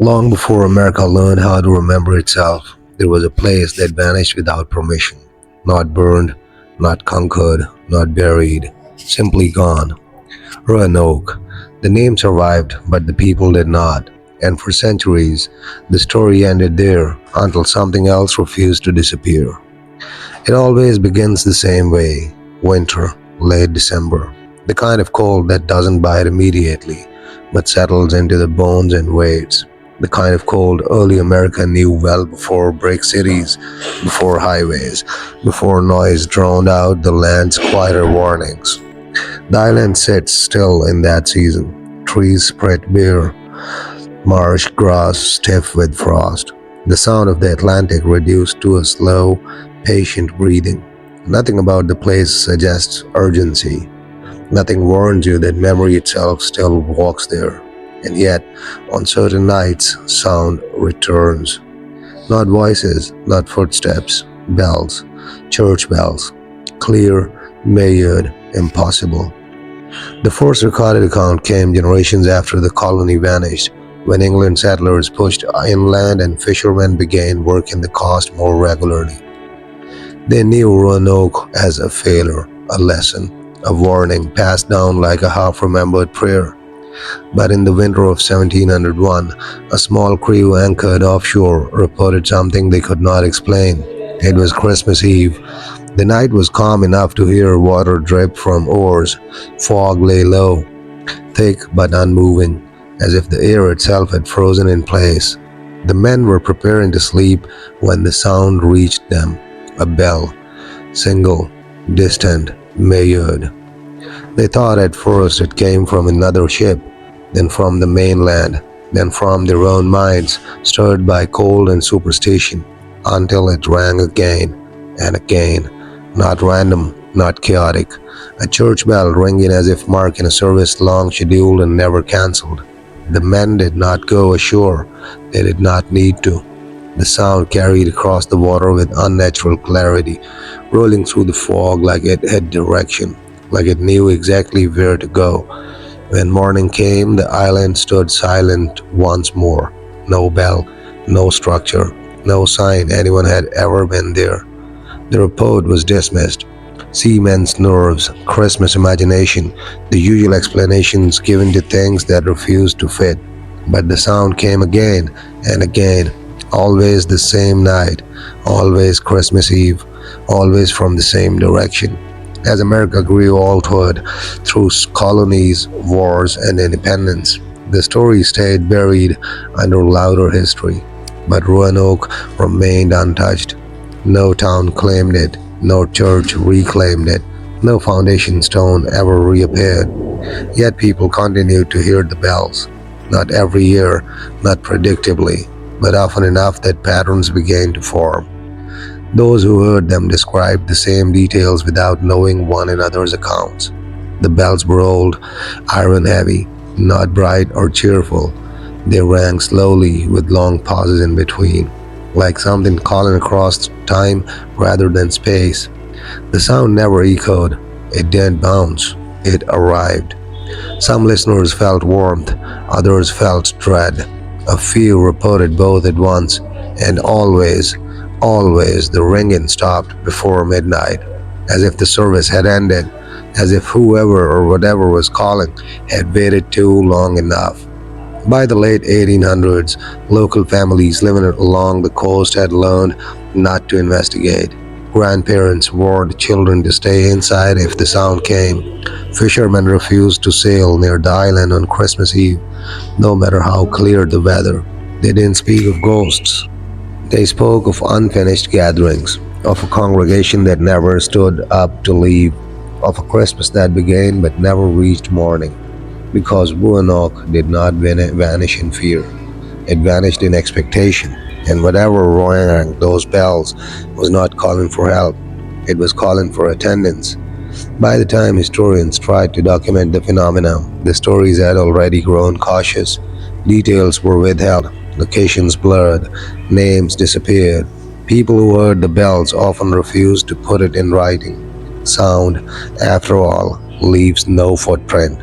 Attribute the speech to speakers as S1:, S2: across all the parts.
S1: Long before America learned how to remember itself, there was a place that vanished without permission. Not burned, not conquered, not buried, simply gone. Roanoke. The name survived, but the people did not. And for centuries, the story ended there until something else refused to disappear. It always begins the same way: winter, late December. The kind of cold that doesn't bite immediately, but settles into the bones and waits. The kind of cold early America knew well before brick cities, before highways, before noise drowned out the land's quieter warnings. The island sits still in that season, trees spread bare, marsh grass stiff with frost, the sound of the Atlantic reduced to a slow, patient breathing. Nothing about the place suggests urgency. Nothing warns you that memory itself still walks there. And yet, on certain nights, sound returns. Not voices, not footsteps, bells, church bells. Clear, measured, impossible. The first recorded account came generations after the colony vanished, when England settlers pushed inland and fishermen began working the coast more regularly. They knew Roanoke as a failure, a lesson, a warning passed down like a half-remembered prayer. But in the winter of 1701, a small crew anchored offshore reported something they could not explain. It was Christmas Eve. The night was calm enough to hear water drip from oars. Fog lay low, thick but unmoving, as if the air itself had frozen in place. The men were preparing to sleep when the sound reached them. A bell, single, distant, measured. They thought at first it came from another ship, then from the mainland, then from their own minds, stirred by cold and superstition, until it rang again and again, not random, not chaotic, a church bell ringing as if marking a service long scheduled and never cancelled. The men did not go ashore, they did not need to. The sound carried across the water with unnatural clarity, rolling through the fog like it had direction, like it knew exactly where to go. When morning came, the island stood silent once more. No bell, no structure, no sign anyone had ever been there. The report was dismissed. Seamen's nerves, Christmas imagination, the usual explanations given to things that refused to fit. But the sound came again and again, always the same night, always Christmas Eve, always from the same direction. As America grew altered through colonies, wars, and independence, the story stayed buried under louder history. But Roanoke remained untouched. No town claimed it, no church reclaimed it, no foundation stone ever reappeared. Yet people continued to hear the bells, not every year, not predictably, but often enough that patterns began to form. Those who heard them described the same details without knowing one another's accounts. The bells were old, iron-heavy, not bright or cheerful. They rang slowly with long pauses in between, like something calling across time rather than space. The sound never echoed. It didn't bounce. It arrived. Some listeners felt warmth, others felt dread. A few reported both at once, and always the ringing stopped before midnight, as if the service had ended, as if whoever or whatever was calling had waited too long enough. By the late 1800s, local families living along the coast had learned not to investigate. Grandparents warned children to stay inside if the sound came. Fishermen refused to sail near the island on Christmas Eve, no matter how clear the weather. They didn't speak of ghosts. They spoke of unfinished gatherings, of a congregation that never stood up to leave, of a Christmas that began but never reached morning. Because Roanoke did not vanish in fear. It vanished in expectation, and whatever rang those bells was not calling for help. It was calling for attendance. By the time historians tried to document the phenomenon, the stories had already grown cautious. Details were withheld, locations blurred, names disappeared. People who heard the bells often refused to put it in writing. Sound, after all, leaves no footprint.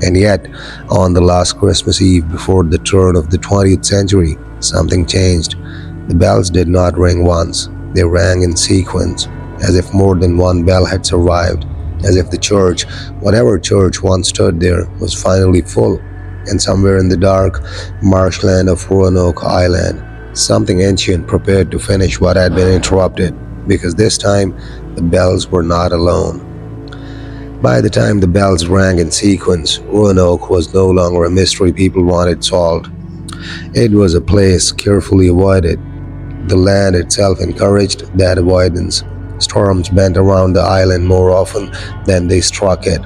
S1: And yet, on the last Christmas Eve before the turn of the 20th century, something changed. The bells did not ring once, they rang in sequence, as if more than one bell had survived, as if the church, whatever church once stood there, was finally full. And somewhere in the dark marshland of Roanoke Island, something ancient prepared to finish what had been interrupted, because this time the bells were not alone. By the time the bells rang in sequence, Roanoke was no longer a mystery people wanted solved. It was a place carefully avoided. The land itself encouraged that avoidance. Storms bent around the island more often than they struck it.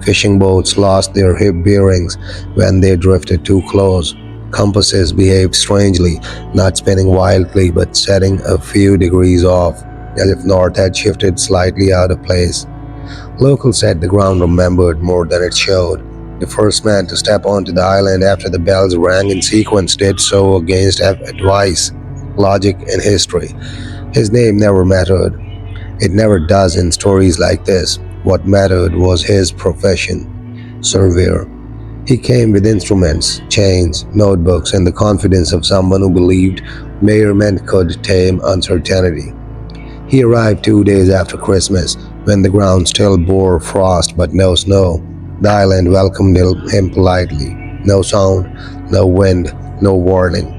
S1: Fishing boats lost their bearings when they drifted too close. Compasses behaved strangely, not spinning wildly but setting a few degrees off, as if north had shifted slightly out of place. Locals said the ground remembered more than it showed. The first man to step onto the island after the bells rang in sequence did so against advice, logic, and history. His name never mattered. It never does in stories like this. What mattered was his profession, surveyor. He came with instruments, chains, notebooks, and the confidence of someone who believed merriment could tame uncertainty. He arrived 2 days after Christmas, when the ground still bore frost but no snow. The island welcomed him politely. No sound, no wind, no warning.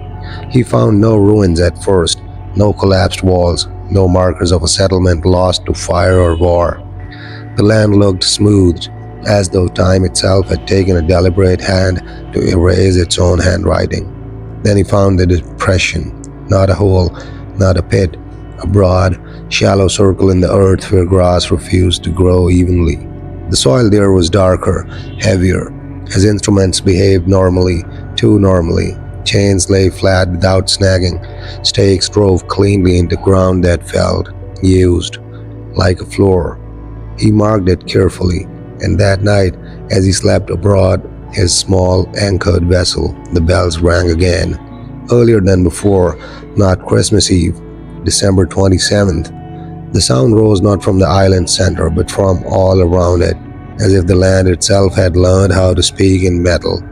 S1: He found no ruins at first, no collapsed walls, no markers of a settlement lost to fire or war. The land looked smoothed, as though time itself had taken a deliberate hand to erase its own handwriting. Then he found the depression, not a hole, not a pit, a broad, shallow circle in the earth where grass refused to grow evenly. The soil there was darker, heavier. His instruments behaved normally, too normally. Chains lay flat without snagging. Stakes drove cleanly into ground that felt used, like a floor. He marked it carefully, and that night, as he slept aboard his small anchored vessel, the bells rang again. Earlier than before, not Christmas Eve, December 27th. The sound rose not from the island's center, but from all around it, as if the land itself had learned how to speak in metal.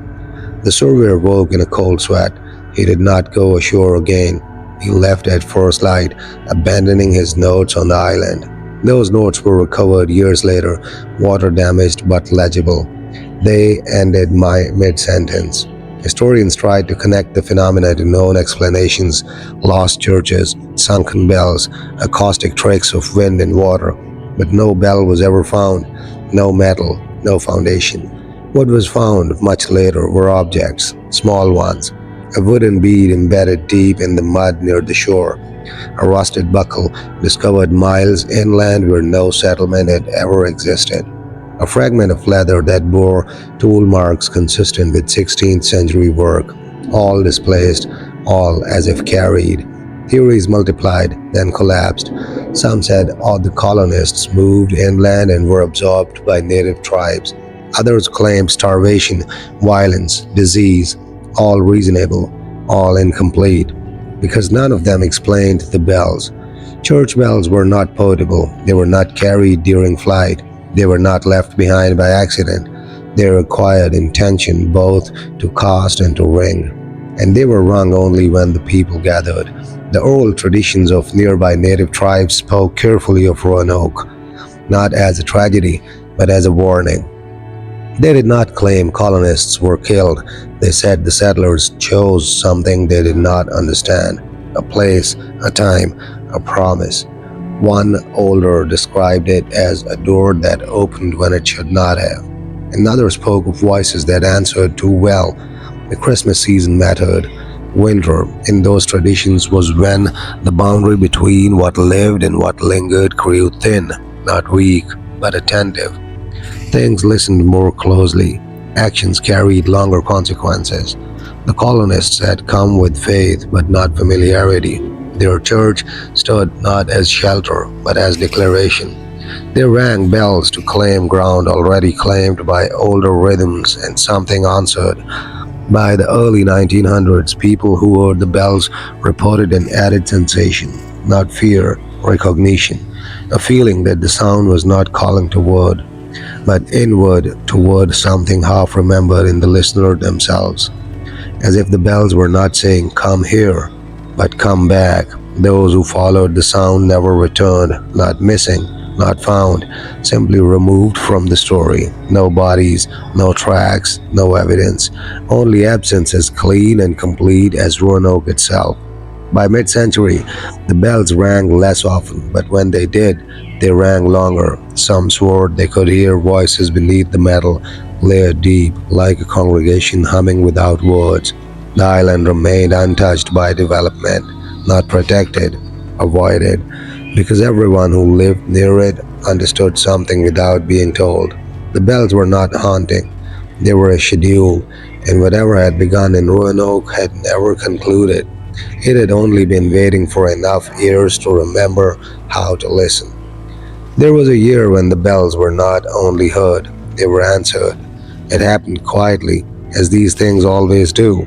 S1: The surveyor woke in a cold sweat. He did not go ashore again. He left at first light, abandoning his notes on the island. Those notes were recovered years later, water-damaged but legible. They ended my mid-sentence. Historians tried to connect the phenomena to known explanations: lost churches, sunken bells, acoustic tricks of wind and water. But no bell was ever found, no metal, no foundation. What was found much later were objects, small ones: a wooden bead embedded deep in the mud near the shore, a rusted buckle discovered miles inland where no settlement had ever existed, a fragment of leather that bore tool marks consistent with 16th century work, all displaced, all as if carried. Theories multiplied, then collapsed. Some said all the colonists moved inland and were absorbed by native tribes. Others claimed starvation, violence, disease, all reasonable, all incomplete, because none of them explained the bells. Church bells were not potable, they were not carried during flight, they were not left behind by accident. They required intention both to cast and to ring, and they were rung only when the people gathered. The oral traditions of nearby native tribes spoke carefully of Roanoke, not as a tragedy, but as a warning. They did not claim colonists were killed. They said the settlers chose something they did not understand: a place, a time, a promise. One older described it as a door that opened when it should not have. Another spoke of voices that answered too well. The Christmas season mattered. Winter, in those traditions, was when the boundary between what lived and what lingered grew thin, not weak, but attentive. Things listened more closely. Actions carried longer consequences. The colonists had come with faith but not familiarity. Their church stood not as shelter but as declaration. They rang bells to claim ground already claimed by older rhythms, and something answered. By the early 1900s, people who heard the bells reported an added sensation, not fear, recognition, a feeling that the sound was not calling to word. but inward toward something half remembered in the listener themselves, as if the bells were not saying, "Come here," but "Come back." Those who followed the sound never returned, not missing, not found, simply removed from the story. No bodies, no tracks, no evidence, only absence as clean and complete as Roanoke itself. By mid century, the bells rang less often, but when they did, they rang longer. Some swore they could hear voices beneath the metal, layered deep, like a congregation humming without words. The island remained untouched by development, not protected, avoided, because everyone who lived near it understood something without being told. The bells were not haunting, they were a schedule, and whatever had begun in Roanoke had never concluded. It had only been waiting for enough ears to remember how to listen. There was a year when the bells were not only heard, they were answered. It happened quietly, as these things always do,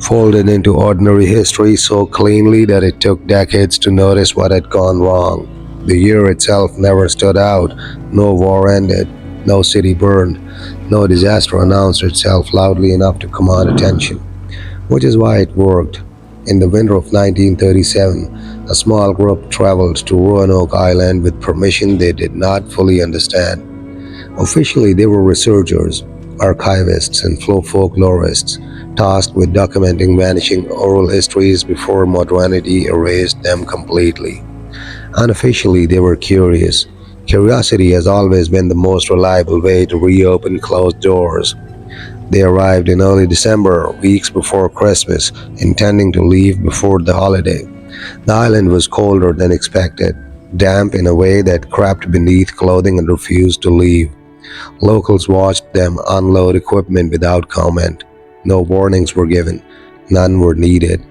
S1: folded into ordinary history so cleanly that it took decades to notice what had gone wrong. The year itself never stood out. No war ended, no city burned, no disaster announced itself loudly enough to command attention, which is why it worked. In the winter of 1937, a small group traveled to Roanoke Island with permission they did not fully understand. Officially, they were researchers, archivists, and folklorists, tasked with documenting vanishing oral histories before modernity erased them completely. Unofficially, they were curious. Curiosity has always been the most reliable way to reopen closed doors. They arrived in early December, weeks before Christmas, intending to leave before the holiday. The island was colder than expected, damp in a way that crept beneath clothing and refused to leave. Locals watched them unload equipment without comment. No warnings were given, none were needed.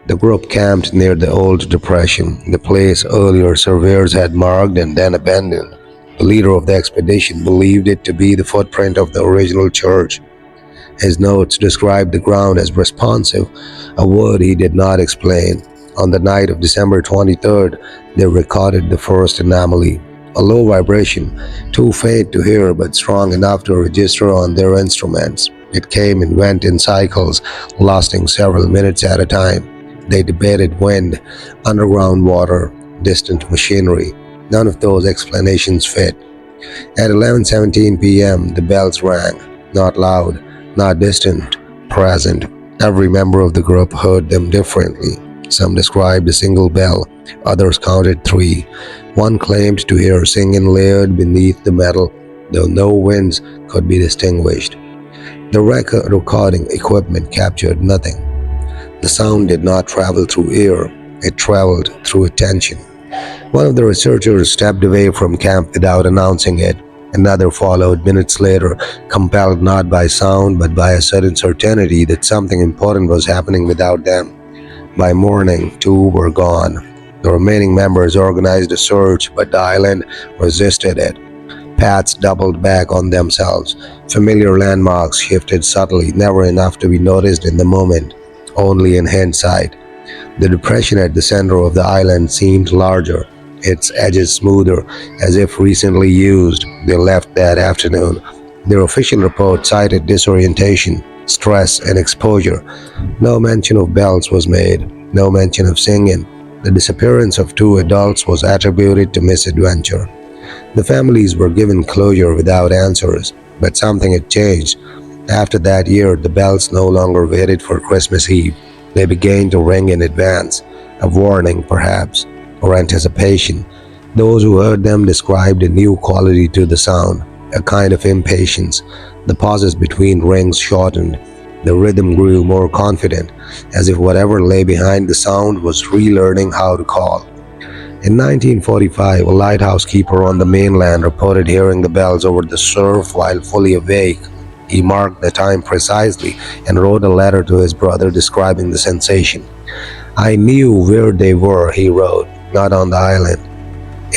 S1: The group camped near the old depression, the place earlier surveyors had marked and then abandoned. The leader of the expedition believed it to be the footprint of the original church. His notes described the ground as responsive, a word he did not explain. On the night of December 23rd, they recorded the first anomaly, a low vibration, too faint to hear but strong enough to register on their instruments. It came and went in cycles, lasting several minutes at a time. They debated wind, underground water, distant machinery. None of those explanations fit. At 11:17 p.m., the bells rang, not loud, not distant, present. Every member of the group heard them differently. Some described a single bell, others counted three. One claimed to hear singing layered beneath the metal, though no winds could be distinguished. The recording equipment captured nothing. The sound did not travel through air, it traveled through attention. One of the researchers stepped away from camp without announcing it. Another followed minutes later, compelled not by sound but by a sudden certainty that something important was happening without them. By morning, two were gone. The remaining members organized a search, but the island resisted it. Paths doubled back on themselves. Familiar landmarks shifted subtly, never enough to be noticed in the moment, only in hindsight. The depression at the center of the island seemed larger, its edges smoother, as if recently used. They left that afternoon. Their official report cited disorientation, stress, and exposure. No mention of bells was made, no mention of singing. The disappearance of two adults was attributed to misadventure. The families were given closure without answers, but something had changed. After that year, the bells no longer waited for Christmas Eve. They began to ring in advance, a warning perhaps, or anticipation. Those who heard them described a new quality to the sound, a kind of impatience. The pauses between rings shortened. The rhythm grew more confident, as if whatever lay behind the sound was relearning how to call. In 1945, a lighthouse keeper on the mainland reported hearing the bells over the surf while fully awake. He marked the time precisely and wrote a letter to his brother describing the sensation. "I knew where they were," he wrote, "not on the island,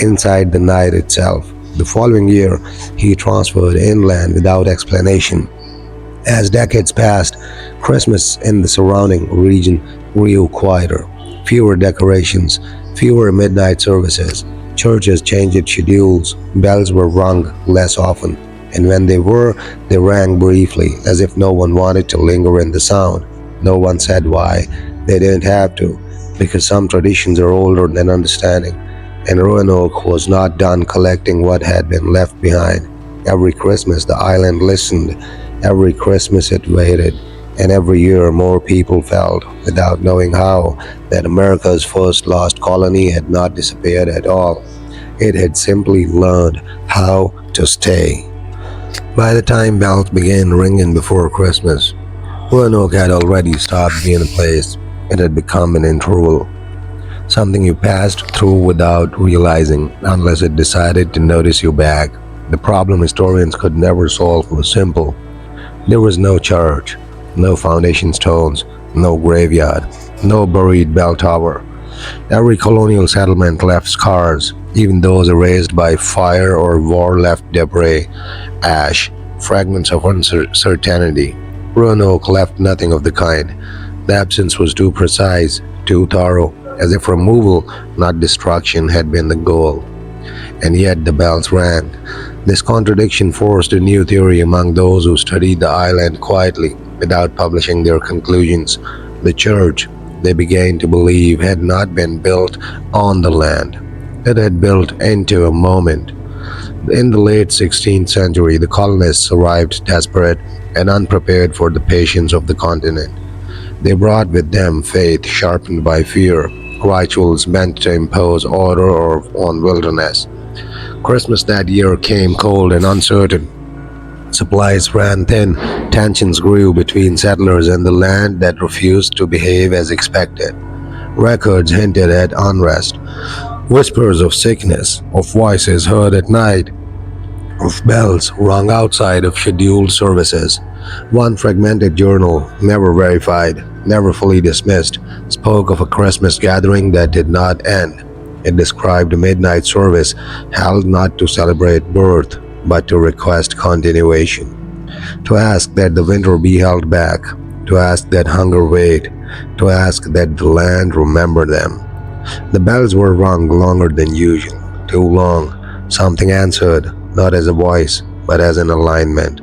S1: inside the night itself." The following year, he transferred inland without explanation. As decades passed, Christmas in the surrounding region grew quieter. Fewer decorations, fewer midnight services. Churches changed schedules, bells were rung less often, and when they were, they rang briefly, as if no one wanted to linger in the sound. No one said why. They didn't have to, because some traditions are older than understanding, and Roanoke was not done collecting what had been left behind. Every Christmas the island listened, every Christmas it waited, and every year more people felt, without knowing how, that America's first lost colony had not disappeared at all. It had simply learned how to stay. By the time bells began ringing before Christmas, Roanoke had already stopped being a place. It had become an interval, something you passed through without realizing, unless it decided to notice you back. The problem historians could never solve was simple. There was no church, no foundation stones, no graveyard, no buried bell tower. Every colonial settlement left scars, even those erased by fire or war left debris, ash, fragments of uncertainty. Roanoke left nothing of the kind. The absence was too precise, too thorough, as if removal, not destruction, had been the goal. And yet the bells rang. This contradiction forced a new theory among those who studied the island quietly, without publishing their conclusions. The church, they began to believe, had not been built on the land. It had built into a moment. In the late 16th century, the colonists arrived desperate and unprepared for the patience of the continent. They brought with them faith sharpened by fear, rituals meant to impose order on wilderness. Christmas that year came cold and uncertain. Supplies ran thin, tensions grew between settlers and the land that refused to behave as expected. Records hinted at unrest, whispers of sickness, of voices heard at night, of bells rung outside of scheduled services. One fragmented journal, never verified, never fully dismissed, spoke of a Christmas gathering that did not end. It described a midnight service held not to celebrate birth, but to request continuation, to ask that the winter be held back, to ask that hunger wait, to ask that the land remember them. The bells were rung longer than usual, too long. Something answered, not as a voice, but as an alignment.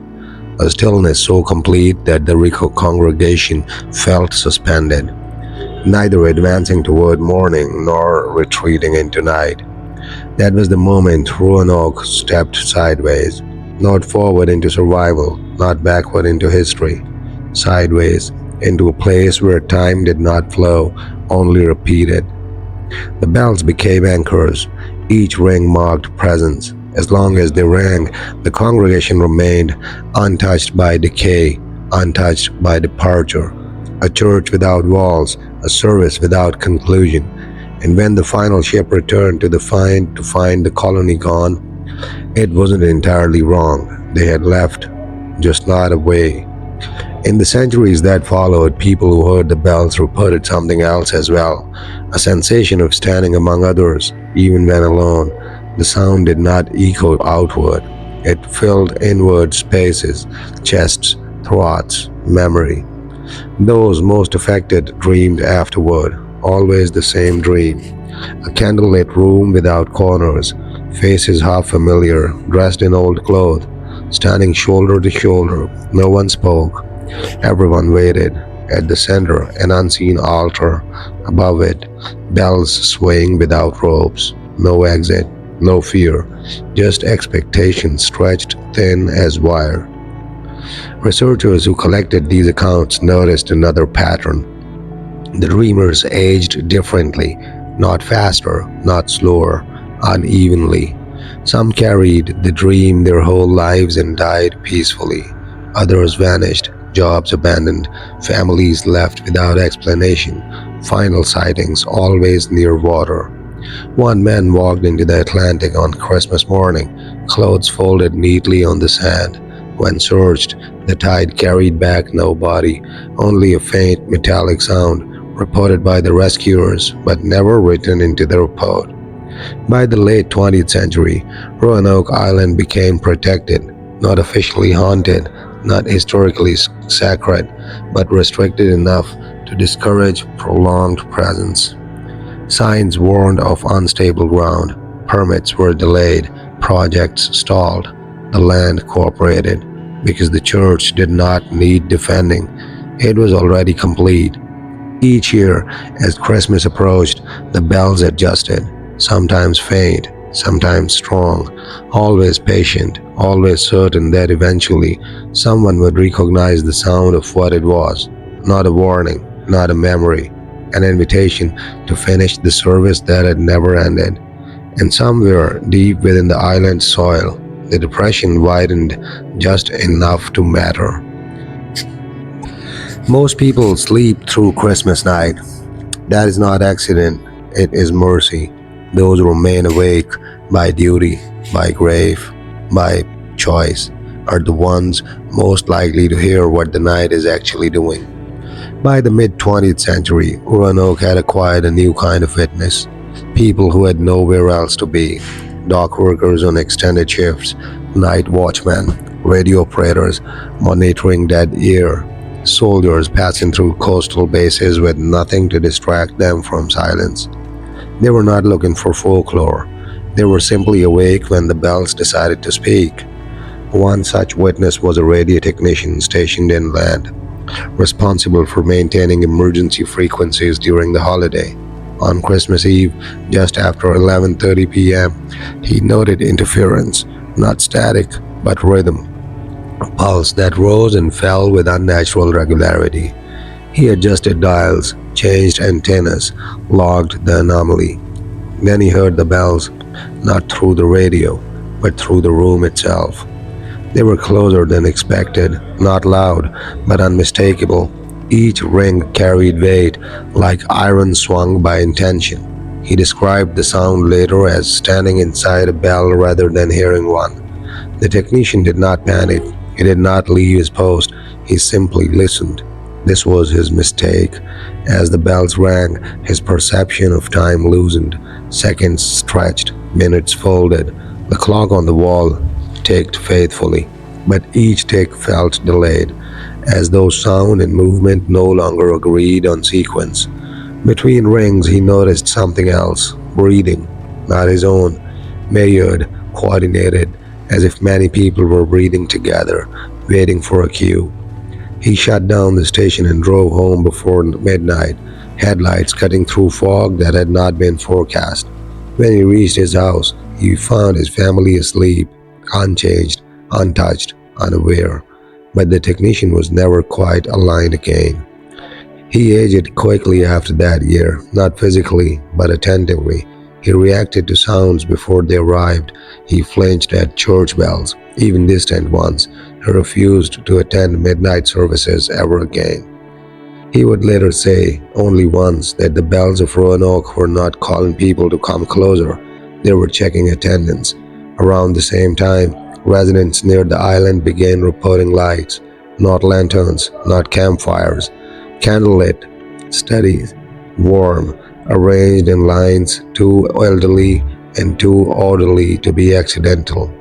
S1: A stillness so complete that the congregation felt suspended, neither advancing toward morning nor retreating into night. That was the moment Roanoke stepped sideways, not forward into survival, not backward into history, sideways into a place where time did not flow, only repeated. The bells became anchors, each ring marked presence. As long as they rang, the congregation remained untouched by decay, untouched by departure. A church without walls, a service without conclusion. And when the final ship returned to find the colony gone, it wasn't entirely wrong. They had left, just not away. In the centuries that followed, people who heard the bells reported something else as well, a sensation of standing among others, even when alone. The sound did not echo outward. It filled inward spaces, chests, throats, memory. Those most affected dreamed afterward, always the same dream. A candlelit room without corners, faces half familiar, dressed in old clothes, standing shoulder to shoulder. No one spoke. Everyone waited. At the center, an unseen altar. Above it, bells swaying without ropes. No exit, no fear, just expectation stretched thin as wire. Researchers who collected these accounts noticed another pattern. The dreamers aged differently, not faster, not slower, unevenly. Some carried the dream their whole lives and died peacefully. Others vanished, jobs abandoned, families left without explanation, final sightings always near water. One man walked into the Atlantic on Christmas morning, clothes folded neatly on the sand. When searched, the tide carried back no body, only a faint metallic sound, reported by the rescuers, but never written into the report. By the late 20th century, Roanoke Island became protected, not officially haunted, not historically sacred, but restricted enough to discourage prolonged presence. Signs warned of unstable ground, permits were delayed, projects stalled. The land cooperated because the church did not need defending. It was already complete. Each year, as Christmas approached, the bells adjusted, sometimes faint, sometimes strong, always patient, always certain that eventually someone would recognize the sound of what it was. Not a warning, not a memory, an invitation to finish the service that had never ended. And somewhere deep within the island's soil, the depression widened just enough to matter. Most people sleep through Christmas night. That is not accident, it is mercy. Those who remain awake by duty, by grave, by choice, are the ones most likely to hear what the night is actually doing. By the mid 20th century, Roanoke had acquired a new kind of witness, people who had nowhere else to be. Dock workers on extended shifts, night watchmen, radio operators monitoring dead air, soldiers passing through coastal bases with nothing to distract them from silence. They were not looking for folklore. They were simply awake when the bells decided to speak. One such witness was a radio technician stationed inland, responsible for maintaining emergency frequencies during the holiday. On Christmas Eve, just after 11:30 p.m., he noted interference, not static, but rhythm, a pulse that rose and fell with unnatural regularity. He adjusted dials, changed antennas, logged the anomaly. Then he heard the bells, not through the radio, but through the room itself. They were closer than expected, not loud, but unmistakable. Each ring carried weight, like iron swung by intention. He described the sound later as standing inside a bell rather than hearing one. The technician did not panic. He did not leave his post. He simply listened. This was his mistake. As the bells rang, his perception of time loosened. Seconds stretched, minutes folded. The clock on the wall ticked faithfully, but each tick felt delayed, as though sound and movement no longer agreed on sequence. Between rings, he noticed something else, breathing, not his own, measured, coordinated, as if many people were breathing together, waiting for a cue. He shut down the station and drove home before midnight, headlights cutting through fog that had not been forecast. When he reached his house, he found his family asleep, unchanged, untouched, unaware. But the technician was never quite aligned again. He aged quickly after that year, not physically, but attentively. He reacted to sounds before they arrived. He flinched at church bells, even distant ones. He refused to attend midnight services ever again. He would later say, only once, that the bells of Roanoke were not calling people to come closer. They were checking attendance. Around the same time, residents near the island began reporting lights, not lanterns, not campfires, candlelit, steady, warm, arranged in lines too elderly and too orderly to be accidental.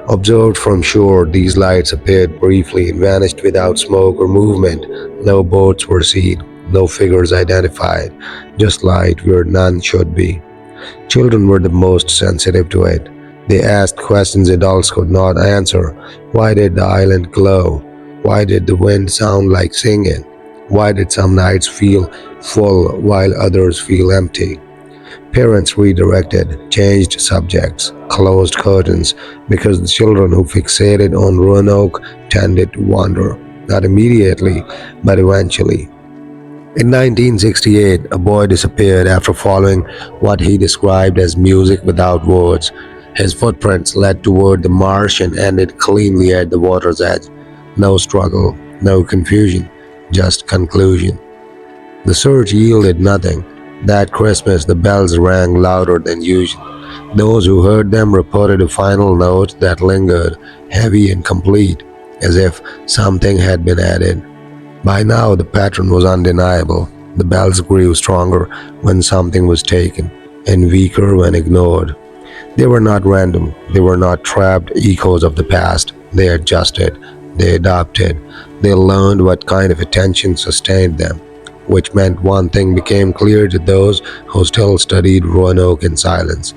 S1: Observed from shore, these lights appeared briefly and vanished without smoke or movement. No boats were seen, no figures identified, just light where none should be. Children were the most sensitive to it. They asked questions adults could not answer. Why did the island glow? Why did the wind sound like singing? Why did some nights feel full while others feel empty? Parents redirected, changed subjects, closed curtains, because the children who fixated on Roanoke tended to wander, not immediately, but eventually. In 1968, a boy disappeared after following what he described as music without words. His footprints led toward the marsh and ended cleanly at the water's edge. No struggle, no confusion, just conclusion. The search yielded nothing. That Christmas, the bells rang louder than usual. Those who heard them reported a final note that lingered, heavy and complete, as if something had been added. By now, the pattern was undeniable. The bells grew stronger when something was taken, and weaker when ignored. They were not random. They were not trapped echoes of the past. They adjusted. They adapted. They learned what kind of attention sustained them, which meant one thing became clear to those who still studied Roanoke in silence.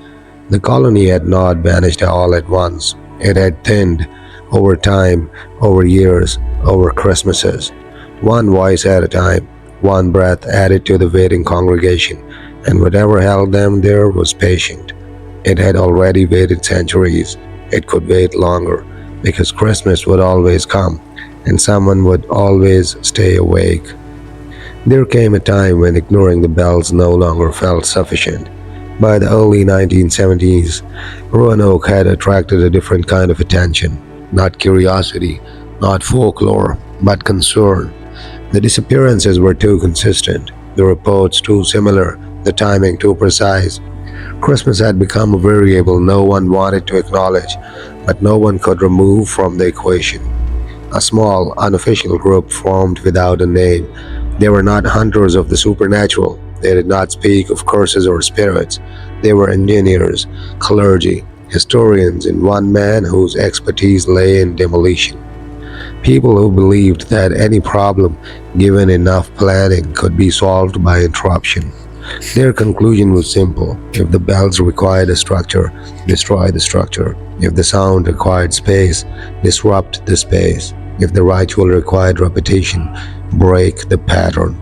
S1: The colony had not vanished all at once. It had thinned over time, over years, over Christmases. One voice at a time, one breath added to the waiting congregation, and whatever held them there was patient. It had already waited centuries. It could wait longer, because Christmas would always come, and someone would always stay awake. There came a time when ignoring the bells no longer felt sufficient. By the early 1970s, Roanoke had attracted a different kind of attention. Not curiosity, not folklore, but concern. The disappearances were too consistent, the reports too similar, the timing too precise. Christmas had become a variable no one wanted to acknowledge, but no one could remove from the equation. A small, unofficial group formed without a name. They were not hunters of the supernatural. They did not speak of curses or spirits. They were engineers, clergy, historians, and one man whose expertise lay in demolition. People who believed that any problem, given enough planning, could be solved by interruption. Their conclusion was simple. If the bells required a structure, destroy the structure. If the sound required space, disrupt the space. If the ritual required repetition, break the pattern.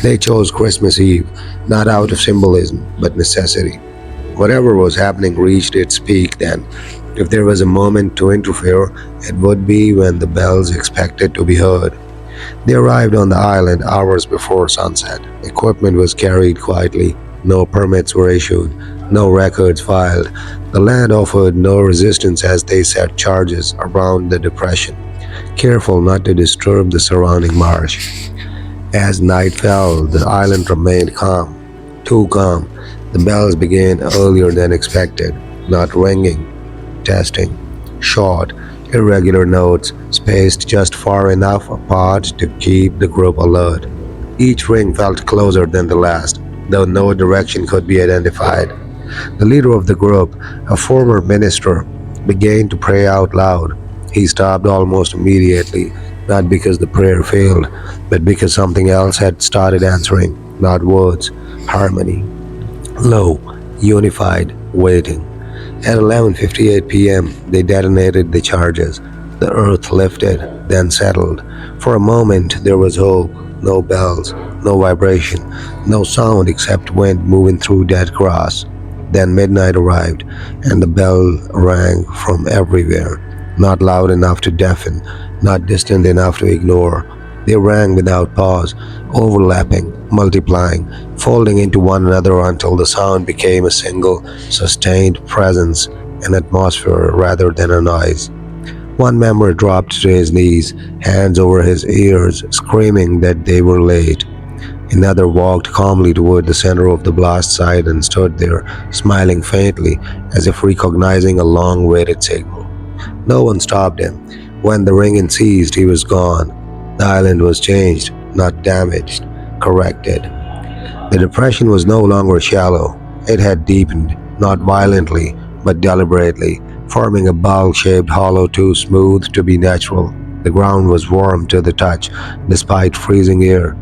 S1: They chose Christmas Eve, not out of symbolism, but necessity. Whatever was happening reached its peak then. If there was a moment to interfere, it would be when the bells expected to be heard. They arrived on the island hours before sunset. Equipment was carried quietly. No permits were issued. No records filed. The land offered no resistance as they set charges around the depression, careful not to disturb the surrounding marsh. As night fell, the island remained calm. Too calm. The bells began earlier than expected, not ringing, testing, short, irregular notes spaced just far enough apart to keep the group alert. Each ring felt closer than the last, though no direction could be identified. The leader of the group, a former minister, began to pray out loud. He stopped almost immediately, not because the prayer failed, but because something else had started answering, not words, harmony. Low, unified, waiting. At 11:58 p.m., they detonated the charges. The earth lifted, then settled. For a moment, there was hope. No bells, no vibration, no sound except wind moving through dead grass. Then midnight arrived, and the bell rang from everywhere. Not loud enough to deafen, not distant enough to ignore. They rang without pause, overlapping, multiplying, folding into one another until the sound became a single, sustained presence, an atmosphere rather than a noise. One member dropped to his knees, hands over his ears, screaming that they were late. Another walked calmly toward the center of the blast site and stood there, smiling faintly, as if recognizing a long-waited signal. No one stopped him. When the ringing ceased, he was gone. The island was changed, not damaged, corrected. The depression was no longer shallow. It had deepened, not violently, but deliberately, forming a bowl-shaped hollow too smooth to be natural. The ground was warm to the touch, despite freezing air.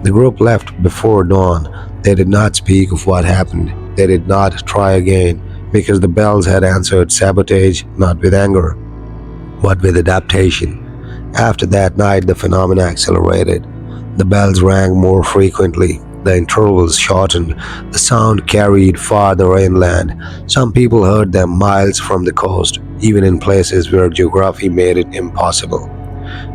S1: The group left before dawn. They did not speak of what happened. They did not try again, because the bells had answered sabotage not with anger, but with adaptation. After that night, the phenomena accelerated. The bells rang more frequently. The intervals shortened. The sound carried farther inland. Some people heard them miles from the coast, even in places where geography made it impossible.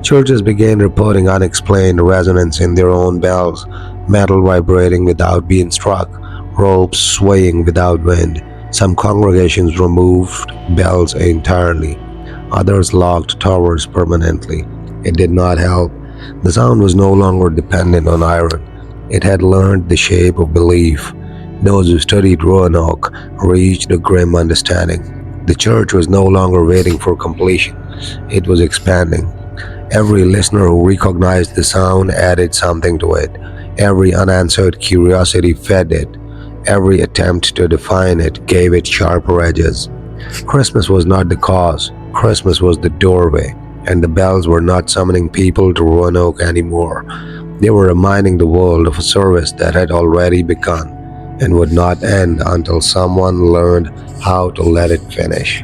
S1: Churches began reporting unexplained resonance in their own bells, metal vibrating without being struck, ropes swaying without wind. Some congregations removed bells entirely. Others locked towers permanently. It did not help. The sound was no longer dependent on iron. It had learned the shape of belief. Those who studied Roanoke reached a grim understanding. The church was no longer waiting for completion. It was expanding. Every listener who recognized the sound added something to it. Every unanswered curiosity fed it. Every attempt to define it gave it sharper edges. Christmas was not the cause. Christmas was the doorway, and the bells were not summoning people to Roanoke anymore. They were reminding the world of a service that had already begun and would not end until someone learned how to let it finish.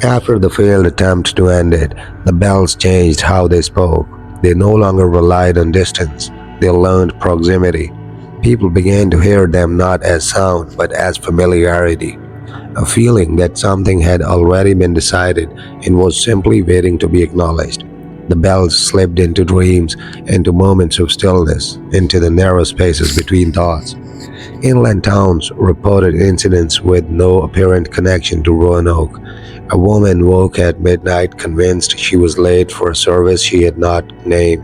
S1: After the failed attempt to end it, the bells changed how they spoke. They no longer relied on distance, they learned proximity. People began to hear them not as sound but as familiarity, a feeling that something had already been decided and was simply waiting to be acknowledged. The bells slipped into dreams, into moments of stillness, into the narrow spaces between thoughts. Inland towns reported incidents with no apparent connection to Roanoke. A woman woke at midnight convinced she was late for a service she had not named.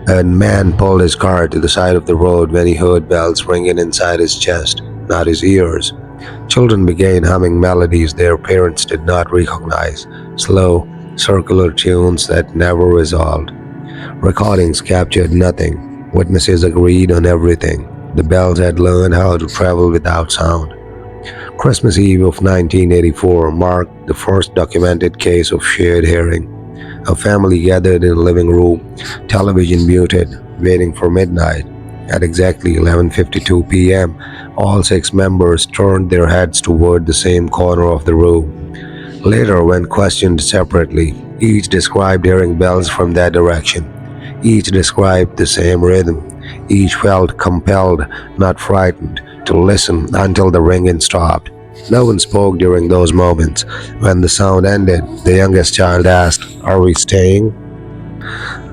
S1: A man pulled his car to the side of the road when he heard bells ringing inside his chest, not his ears. Children began humming melodies their parents did not recognize, slow, circular tunes that never resolved. Recordings captured nothing. Witnesses agreed on everything. The bells had learned how to travel without sound. Christmas Eve of 1984 marked the first documented case of shared hearing. A family gathered in the living room, television muted, waiting for midnight. At exactly 11:52 p.m., all six members turned their heads toward the same corner of the room. Later, when questioned separately, each described hearing bells from that direction. Each described the same rhythm. Each felt compelled, not frightened, to listen until the ringing stopped. No one spoke during those moments. When the sound ended, the youngest child asked, "Are we staying?"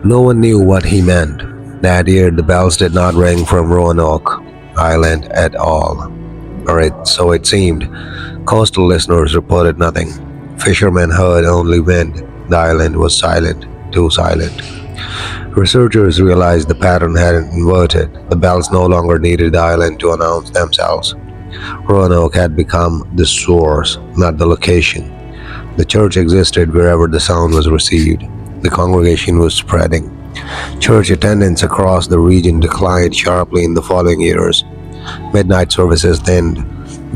S1: No one knew what he meant. That year, the bells did not ring from Roanoke Island at all, so it seemed. Coastal listeners reported nothing. Fishermen heard only wind. The island was silent, too silent. Researchers realized the pattern had inverted. The bells no longer needed the island to announce themselves. Roanoke had become the source, not the location. The church existed wherever the sound was received. The congregation was spreading. Church attendance across the region declined sharply in the following years. Midnight services thinned.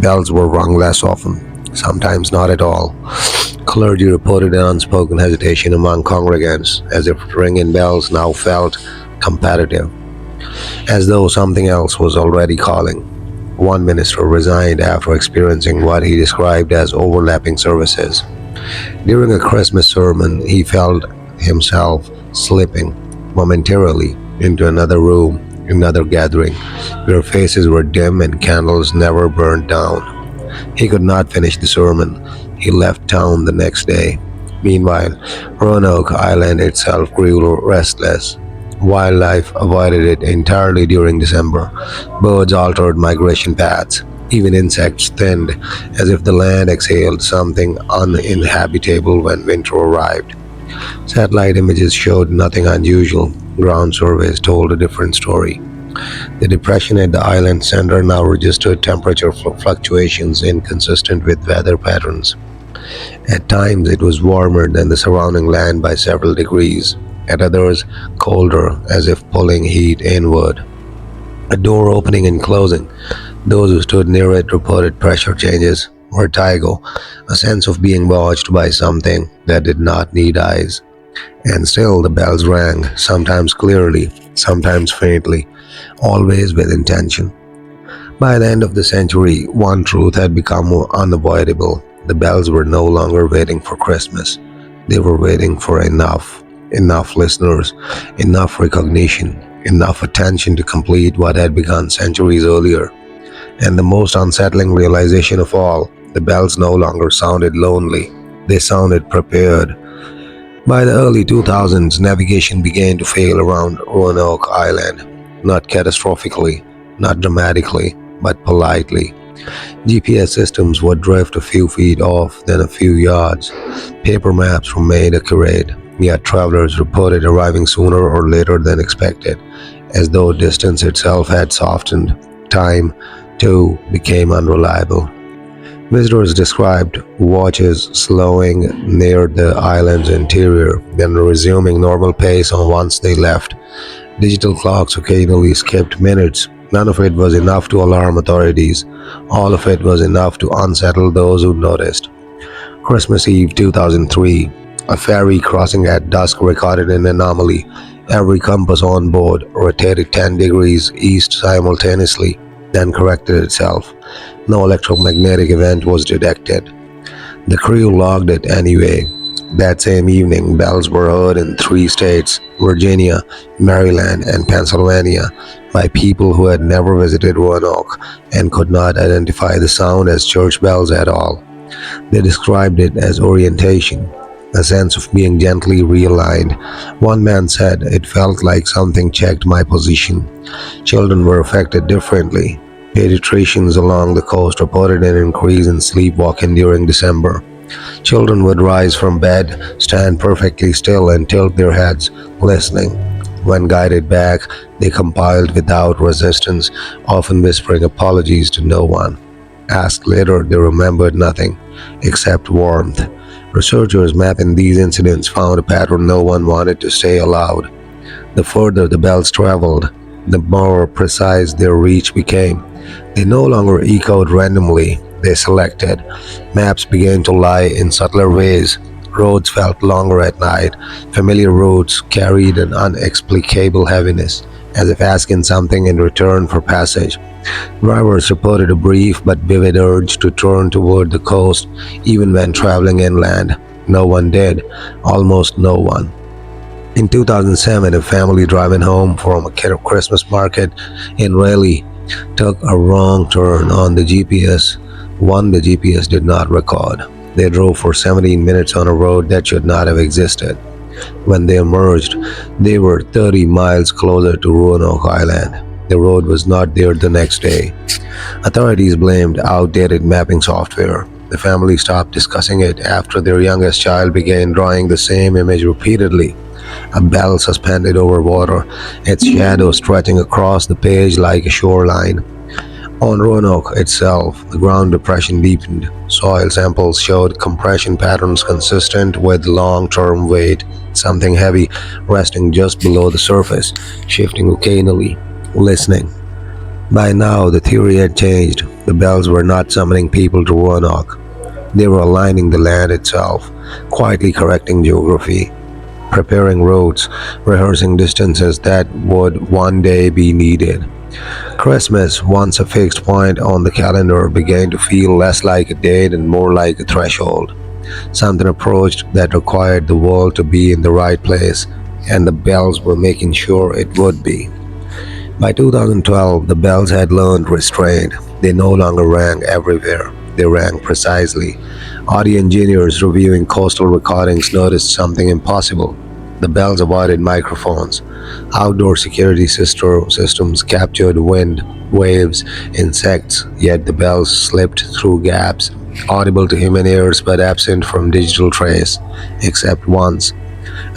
S1: Bells were rung less often, sometimes not at all. Clergy reported an unspoken hesitation among congregants, as if ringing bells now felt competitive, as though something else was already calling. One minister resigned after experiencing what he described as overlapping services. During a Christmas sermon, he felt himself slipping momentarily into another room, another gathering, where faces were dim and candles never burned down. He could not finish the sermon. He left town the next day. Meanwhile, Roanoke Island itself grew restless. Wildlife avoided it entirely during December. Birds altered migration paths. Even insects thinned, as if the land exhaled something uninhabitable when winter arrived. Satellite images showed nothing unusual. Ground surveys told a different story. The depression at the island center now registered temperature fluctuations inconsistent with weather patterns. At times it was warmer than the surrounding land by several degrees, at others colder, as if pulling heat inward. A door opening and closing. Those who stood near it reported pressure changes, vertigo, a sense of being watched by something that did not need eyes. And still the bells rang, sometimes clearly, sometimes faintly, always with intention. By the end of the century, one truth had become unavoidable. The bells were no longer waiting for Christmas. They were waiting for enough. Enough listeners, enough recognition, enough attention to complete what had begun centuries earlier. And the most unsettling realization of all, the bells no longer sounded lonely. They sounded prepared. By the early 2000s, navigation began to fail around Roanoke Island. Not catastrophically, not dramatically, but politely. GPS systems would drift a few feet off, then a few yards. Paper maps remained accurate, yet travelers reported arriving sooner or later than expected, as though distance itself had softened. Time, too, became unreliable. Visitors described watches slowing near the island's interior, then resuming normal pace once they left. Digital clocks occasionally skipped minutes. None of it was enough to alarm authorities. All of it was enough to unsettle those who noticed. Christmas Eve 2003. A ferry crossing at dusk recorded an anomaly. Every compass on board rotated 10 degrees east simultaneously, then corrected itself. No electromagnetic event was detected. The crew logged it anyway. That same evening, bells were heard in three states, Virginia, Maryland, and Pennsylvania, by people who had never visited Roanoke and could not identify the sound as church bells at all. They described it as orientation, a sense of being gently realigned. One man said it felt like something checked my position. Children were affected differently. Pediatricians along the coast reported an increase in sleepwalking during December. Children would rise from bed, stand perfectly still, and tilt their heads, listening. When guided back, they compiled without resistance, often whispering apologies to no one. Asked later, they remembered nothing except warmth. Researchers mapping these incidents found a pattern: no one wanted to say aloud. The further the bells traveled, the more precise their reach became. They no longer echoed randomly, they selected. Maps began to lie in subtler ways. Roads felt longer at night. Familiar routes carried an inexplicable heaviness, as if asking something in return for passage. Drivers reported a brief but vivid urge to turn toward the coast, even when traveling inland. No one did, almost no one. In 2007, a family driving home from a Christmas market in Raleigh took a wrong turn on the GPS, one the GPS did not record. They drove for 17 minutes on a road that should not have existed. When they emerged, they were 30 miles closer to Roanoke Island. The road was not there the next day. Authorities blamed outdated mapping software. The family stopped discussing it after their youngest child began drawing the same image repeatedly: a bell suspended over water, its shadow stretching across the page like a shoreline. On Roanoke itself, the ground depression deepened. Soil samples showed compression patterns consistent with long-term weight, something heavy resting just below the surface, shifting occasionally. Listening. By now, the theory had changed. The bells were not summoning people to Roanoke. They were aligning the land itself, quietly correcting geography, preparing roads, rehearsing distances that would one day be needed. Christmas, once a fixed point on the calendar, began to feel less like a date and more like a threshold. Something approached that required the world to be in the right place, and the bells were making sure it would be. By 2012, the bells had learned restraint. They no longer rang everywhere. They rang precisely. Audio engineers reviewing coastal recordings noticed something impossible. The bells avoided microphones. Outdoor security systems captured wind, waves, insects, yet the bells slipped through gaps, audible to human ears but absent from digital trace, except once.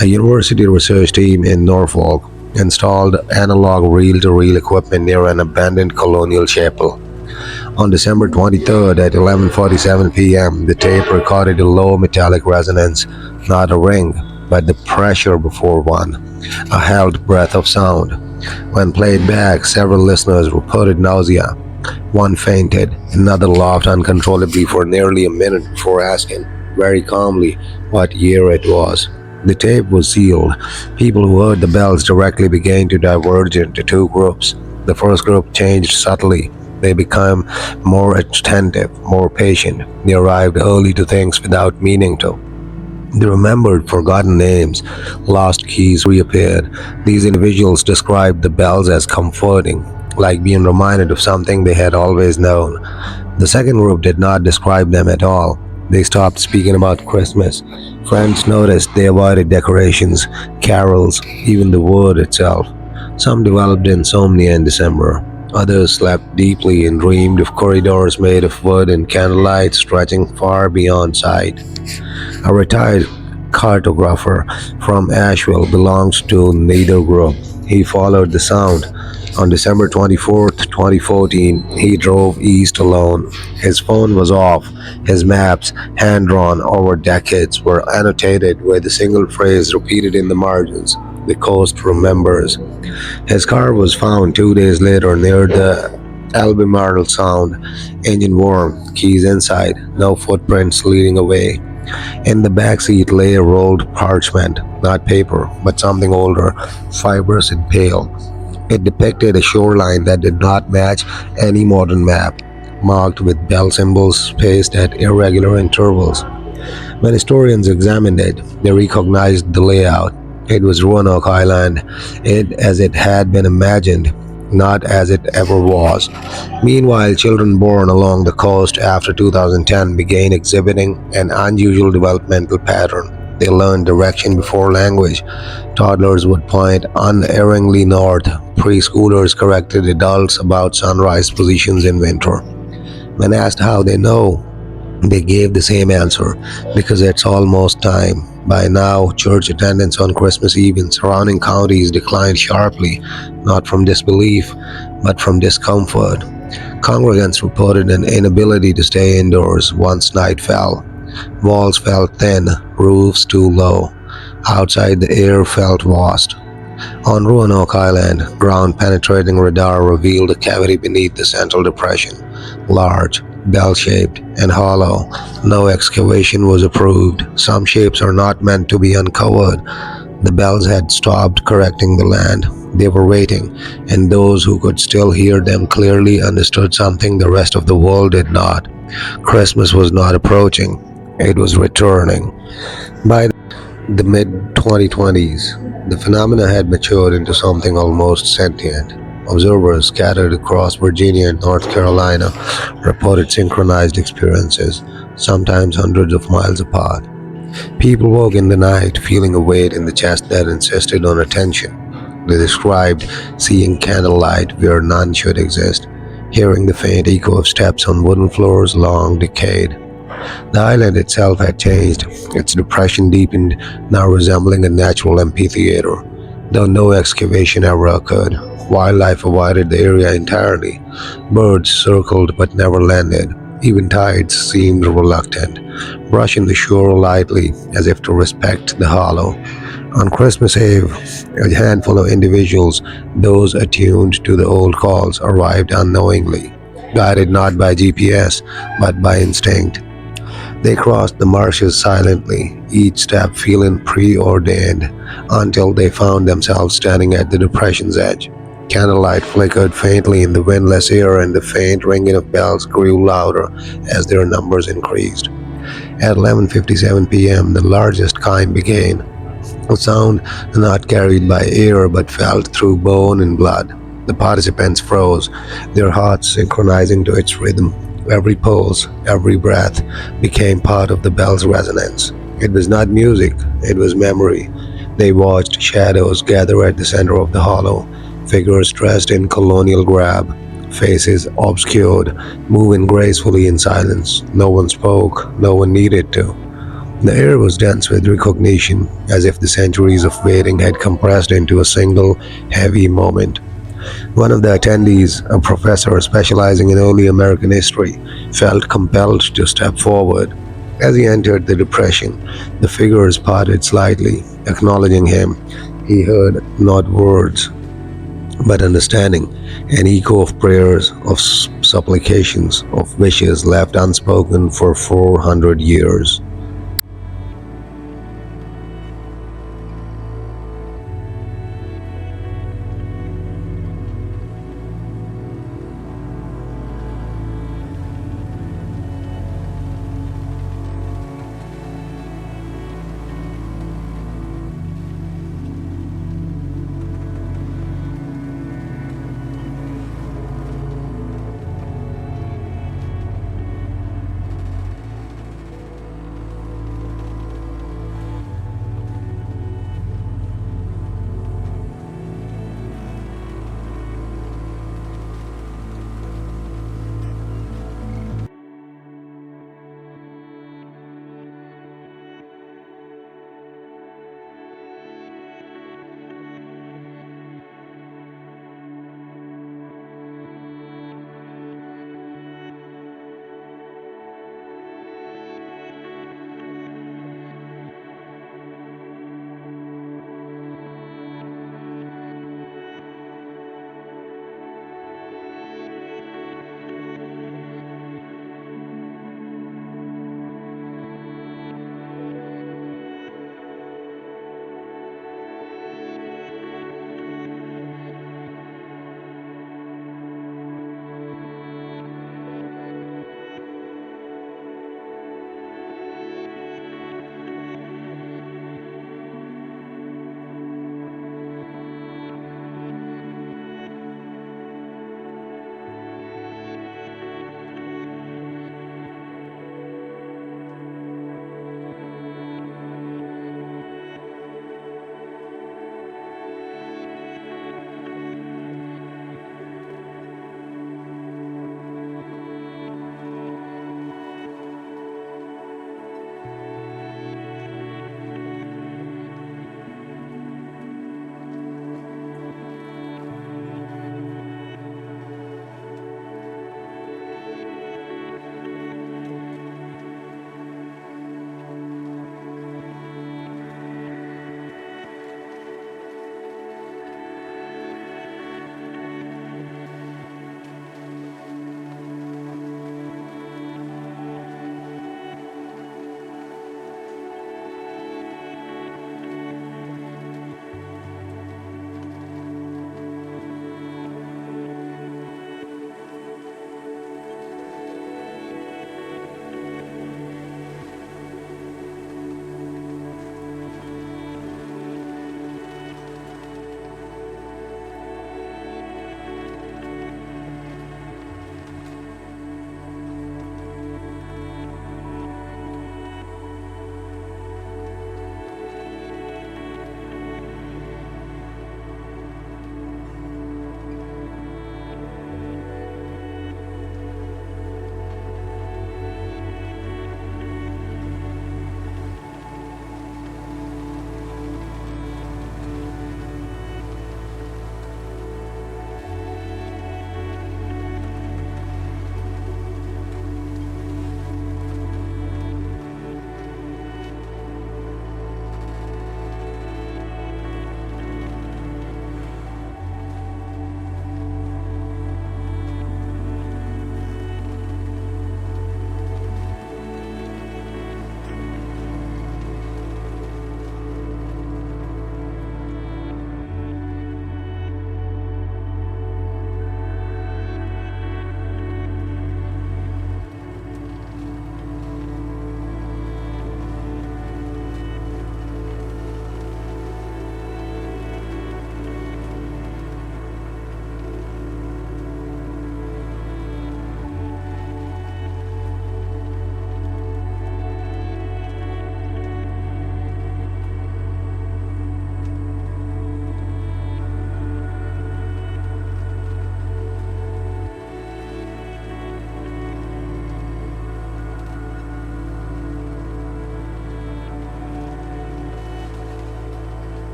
S1: A university research team in Norfolk installed analog reel-to-reel equipment near an abandoned colonial chapel. On December 23rd at 11:47 p.m., the tape recorded a low metallic resonance, not a ring, but the pressure before one, a held breath of sound. When played back, several listeners reported nausea. One fainted, another laughed uncontrollably for nearly a minute before asking, very calmly, what year it was. The tape was sealed. People who heard the bells directly began to diverge into two groups. The first group changed subtly. They became more attentive, more patient. They arrived early to things without meaning to. They remembered forgotten names. Lost keys reappeared. These individuals described the bells as comforting, like being reminded of something they had always known. The second group did not describe them at all. They stopped speaking about Christmas. Friends noticed they avoided decorations, carols, even the word itself. Some developed insomnia in December. Others slept deeply and dreamed of corridors made of wood and candlelight stretching far beyond sight. A retired cartographer from Asheville belonged to neither group. He followed the sound. On December 24th, 2014, he drove east alone. His phone was off. His maps, hand-drawn over decades, were annotated with a single phrase repeated in the margins: "The coast remembers." His car was found 2 days later near the Albemarle Sound, engine warm, keys inside, no footprints leading away. In the back seat lay a rolled parchment, not paper, but something older, fibrous and pale. It depicted a shoreline that did not match any modern map, marked with bell symbols spaced at irregular intervals. When historians examined it, they recognized the layout. It was Roanoke Island, as it had been imagined, not as it ever was. Meanwhile, children born along the coast after 2010 began exhibiting an unusual developmental pattern. They learned direction before language. Toddlers would point unerringly north. Preschoolers corrected adults about sunrise positions in winter. When asked how they know, they gave the same answer: because it's almost time. By now, church attendance on Christmas Eve in surrounding counties declined sharply, not from disbelief, but from discomfort. Congregants reported an inability to stay indoors once night fell. Walls felt thin, roofs too low. Outside, the air felt vast. On Roanoke Island, ground-penetrating radar revealed a cavity beneath the Central Depression, large, bell-shaped, and hollow. No excavation was approved. Some shapes are not meant to be uncovered. The bells had stopped correcting the land. They were waiting, and those who could still hear them clearly understood something the rest of the world did not. Christmas was not approaching, it was returning. By the mid 2020s, the phenomena had matured into something almost sentient. Observers scattered across Virginia and North Carolina reported synchronized experiences, sometimes hundreds of miles apart. People woke in the night feeling a weight in the chest that insisted on attention. They described seeing candlelight where none should exist, hearing the faint echo of steps on wooden floors long decayed. The island itself had changed. Its depression deepened, now resembling a natural amphitheater. Though no excavation ever occurred, wildlife avoided the area entirely. Birds circled but never landed. Even tides seemed reluctant, brushing the shore lightly as if to respect the hollow. On Christmas Eve, a handful of individuals, those attuned to the old calls, arrived unknowingly, guided not by GPS but by instinct. They crossed the marshes silently, each step feeling preordained, until they found themselves standing at the depression's edge. Candlelight flickered faintly in the windless air, and the faint ringing of bells grew louder as their numbers increased. At 11:57 p.m., the largest kind began, a sound not carried by air but felt through bone and blood. The participants froze, their hearts synchronizing to its rhythm. Every pulse, every breath became part of the bell's resonance. It was not music, it was memory. They watched shadows gather at the center of the hollow, figures dressed in colonial garb, faces obscured, moving gracefully in silence. No one spoke, no one needed to. The air was dense with recognition, as if the centuries of waiting had compressed into a single, heavy moment. One of the attendees, a professor specializing in early American history, felt compelled to step forward. As he entered the depression, the figures parted slightly, acknowledging him. He heard not words, but understanding, an echo of prayers, of supplications, of wishes left unspoken for 400 years.